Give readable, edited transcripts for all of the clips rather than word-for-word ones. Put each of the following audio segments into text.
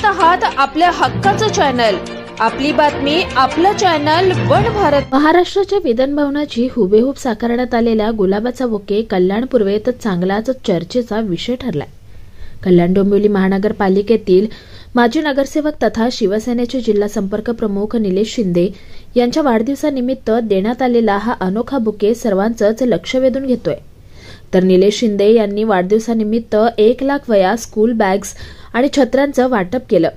पाहत आहात आपल्या हक्काचं चॅनल, आपली बातमी, आपलं चॅनल वन भारत। महाराष्ट्राच्या विधान भवनाची हुबेहूब साकारण्यात आलेल्या गुलाबाचा बुके कल्याण पूर्वेत चांगलाच चर्चेचा विषय ठरलाय। कल्याण डोंबिवली महानगरपालिकेतील माजी नगरसेवक तथा शिवसेनेचे जिल्हा संपर्क प्रमुख निलेश शिंदे यांच्या वाढदिवसानिमित्त देण्यात आलेला हा अनोखा बुके सर्वांचंच लक्ष वेधून घेतोय। तर निलेश शिंदे यांनी वाढदिवसानिमित्त 1 लाख वया स्कूल बॅग्स आणि छत्र्यांचं वाटप केलं।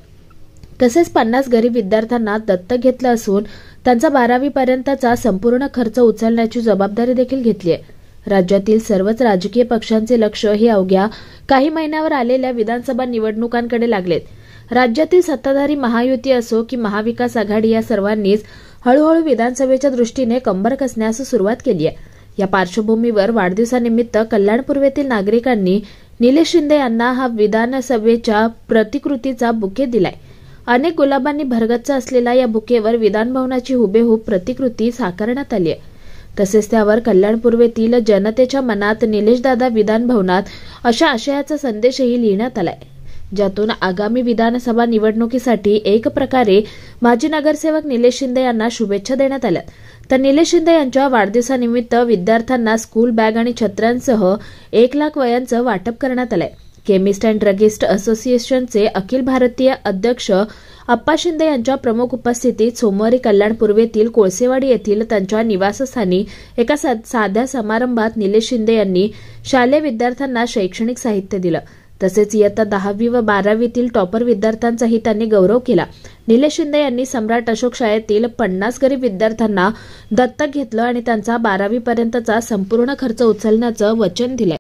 तसेच 50 गरीब विद्यार्थ्यांना दत्तक घेतलं असून त्यांचा 12वी पर्यंतचा संपूर्ण खर्च उचलण्याची जबाबदारी देखील घेतली आहे। राज्यातील सर्वच राजकीय पक्षांचे लक्ष हे अवघ्या काही महिन्यावर आलेल्या विधानसभा निवडणुकांकडे लागलेत। राज्यातील सत्ताधारी महायुती असो की महाविकास आघाडी या सर्वांनीच हळूहळू विधानसभेच्या दृष्टीने कंबर कसण्यास सुरुवात केली आहे। या पार्श्वभूमीवर वाढदिवसानिमित्त कल्याण पूर्वेतील नागरिकांनी निलेश शिंदे यांना हा विधानसभेच्या प्रतिकृतीचा बुके दिलाय। अनेक गुलाबांनी भरगच्च असलेल्या या बुकेवर विधान भवनाची हुबेहूब प्रतिकृती साकारण्यात आली आहे। तसेच त्यावर कल्याण पूर्वेतील जनतेच्या मनात निलेशदादा विधान भवनात अशा आशयाचा संदेशही लिहिण्यात आलाय, ज्यातून आगामी विधानसभा निवडणुकीसाठी एक प्रकारे माजी नगरसेवक निलेश शिंदे यांना शुभेच्छा देण्यात आल्या। तर निलेश शिंदे यांच्या वाढदिवसानिमित्त विद्यार्थ्यांना स्कूल बॅग आणि छत्र्यांसह 1 लाख वयांचं वाटप करण्यात आलंय। केमिस्ट अँड ड्रगिस्ट असोसिएशनचे अखिल भारतीय अध्यक्ष अप्पा शिंदे यांच्या प्रमुख उपस्थितीत सोमवारी कल्याण पूर्वेतील कोळसेवाडी येथील त्यांच्या निवासस्थानी एका साध्या समारंभात निलेश शिंदे यांनी शालेय विद्यार्थ्यांना शैक्षणिक साहित्य दिलं। तसेच इयत्ता 10वी व 12वीतील टॉपर विद्यार्थ्यांचाही त्यांनी गौरव केला। निलेश शिंदे यांनी सम्राट अशोक शाळेतील 50 गरीब विद्यार्थ्यांना दत्तक घेतलं आणि त्यांचा 12वी पर्यंतचा संपूर्ण खर्च उचलण्याचं वचन दिलंय।